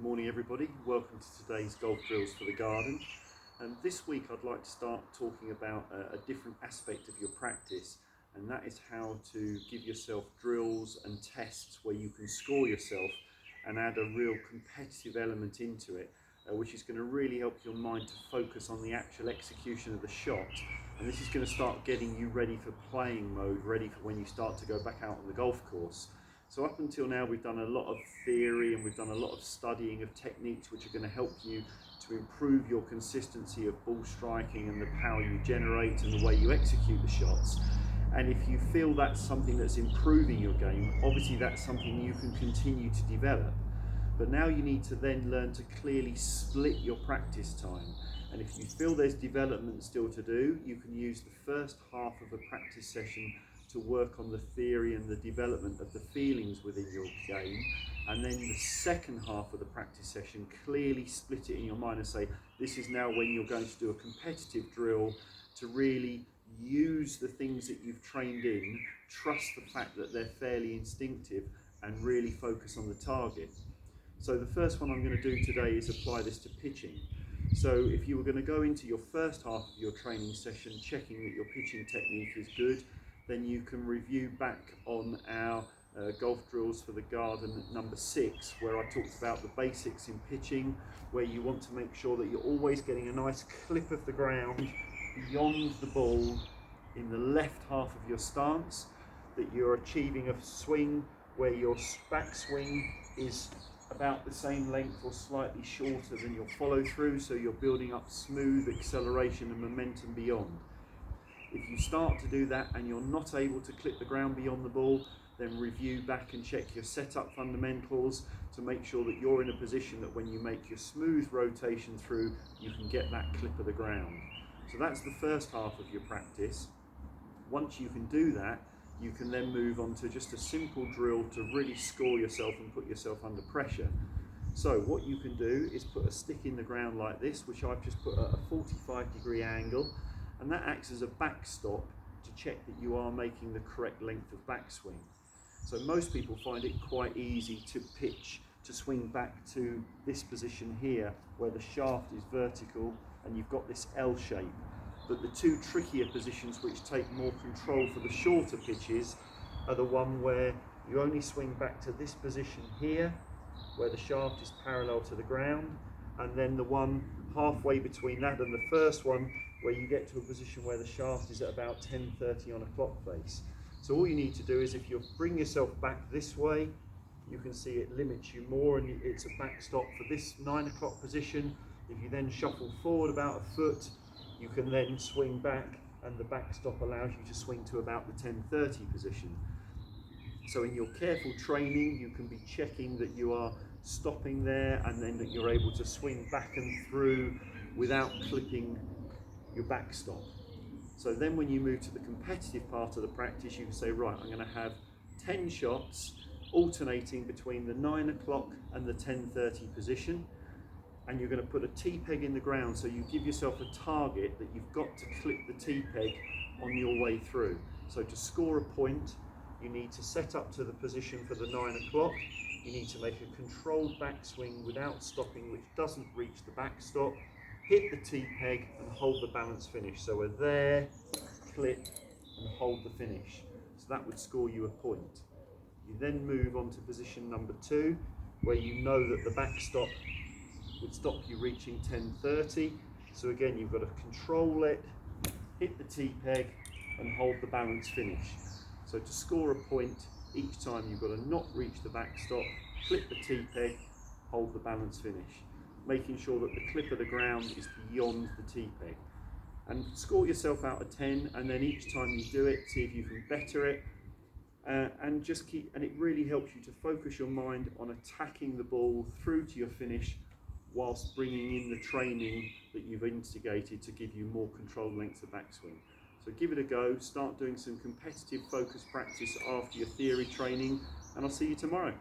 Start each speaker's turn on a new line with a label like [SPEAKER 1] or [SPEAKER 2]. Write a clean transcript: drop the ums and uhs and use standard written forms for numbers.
[SPEAKER 1] Good morning everybody, welcome to today's golf drills for the garden. And this week I'd like to start talking about a different aspect of your practice, and that is how to give yourself drills and tests where you can score yourself and add a real competitive element into it, which is going to really help your mind to focus on the actual execution of the shot. And this is going to start getting you ready for playing mode, ready for when you start to go back out on the golf course. So up until now we've done a lot of theory and we've done a lot of studying of techniques which are going to help you to improve your consistency of ball striking and the power you generate and the way you execute the shots. And if you feel that's something that's improving your game, obviously that's something you can continue to develop. But now you need to then learn to clearly split your practice time. And if you feel there's development still to do, you can use the first half of a practice session to work on the theory and the development of the feelings within your game, and then the second half of the practice session clearly split it in your mind and say, this is now when you're going to do a competitive drill to really use the things that you've trained in, trust the fact that they're fairly instinctive, and really focus on the target. So the first one I'm going to do today is apply this to pitching. So if you were going to go into your first half of your training session checking that your pitching technique is good, then you can review back on our golf drills for the garden number 6, where I talked about the basics in pitching, where you want to make sure that you're always getting a nice clip of the ground beyond the ball in the left half of your stance, that you're achieving a swing where your backswing is about the same length or slightly shorter than your follow through, so you're building up smooth acceleration and momentum beyond. If you start to do that and you're not able to clip the ground beyond the ball, then review back and check your setup fundamentals to make sure that you're in a position that when you make your smooth rotation through, you can get that clip of the ground. So that's the first half of your practice. Once you can do that, you can then move on to just a simple drill to really score yourself and put yourself under pressure. So what you can do is put a stick in the ground like this, which I've just put at a 45-degree angle, and that acts as a backstop to check that you are making the correct length of backswing. So most people find it quite easy to pitch, to swing back to this position here, where the shaft is vertical and you've got this L shape. But the two trickier positions which take more control for the shorter pitches are the one where you only swing back to this position here, where the shaft is parallel to the ground, and then the one halfway between that and the first one, where you get to a position where the shaft is at about 10:30 on a clock face. So all you need to do is, if you bring yourself back this way, you can see it limits you more, and it's a backstop for this 9 o'clock position. If you then shuffle forward about a foot, you can then swing back, and the backstop allows you to swing to about the 10:30 position. So in your careful training, you can be checking that you are stopping there, and then that you're able to swing back and through without clipping your backstop. So then when you move to the competitive part of the practice, you can say, right, I'm going to have 10 shots alternating between the 9 o'clock and the 10:30 position, and you're going to put a T-peg in the ground, so you give yourself a target that you've got to clip the T-peg on your way through. So to score a point, you need to set up to the position for the 9 o'clock, you need to make a controlled backswing without stopping, which doesn't reach the backstop, hit the T-peg and hold the balance finish. So we're there, clip and hold the finish. So that would score you a point. You then move on to position number 2, where you know that the backstop would stop you reaching 10:30. So again, you've got to control it, hit the T-peg and hold the balance finish. So to score a point, each time you've got to not reach the backstop, clip the T-peg, hold the balance finish, making sure that the clip of the ground is beyond the T-peg. And score yourself out of 10, and then each time you do it, see if you can better it, and just keep. And it really helps you to focus your mind on attacking the ball through to your finish, whilst bringing in the training that you've instigated to give you more controlled lengths of backswing. So give it a go, start doing some competitive focus practice after your theory training, and I'll see you tomorrow.